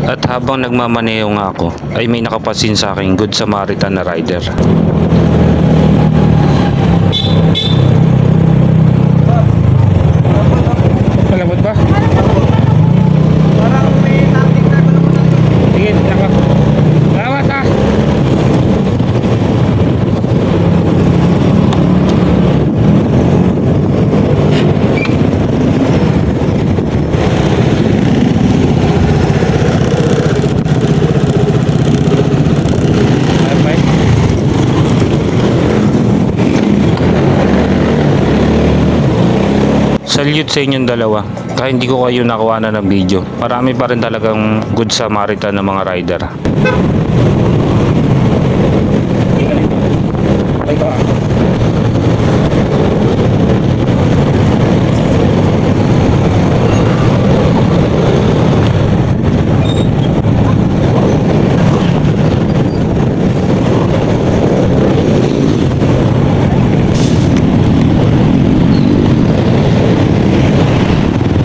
At habang nagmamaneho nga ako, ay may nakapansin sa aking Good Samaritan na rider. Malambot ba? Parang may taktik na gano'n. Sige, naka. Salamat ha. Bye. Salute sa inyong dalawa. Kahit hindi ko kayo nakuha na ng video, marami pa rin talagang Good Samaritan na mga rider. Ito ha.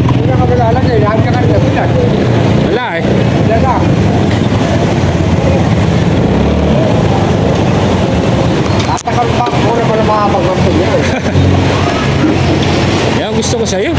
Hindi na kabalala niya. Lahat ka kanina bilang. Wala eh. Wala lang. Tatakal pa. Muna pa na makapag-rampo niya. Yan ang gusto ko sa'yo.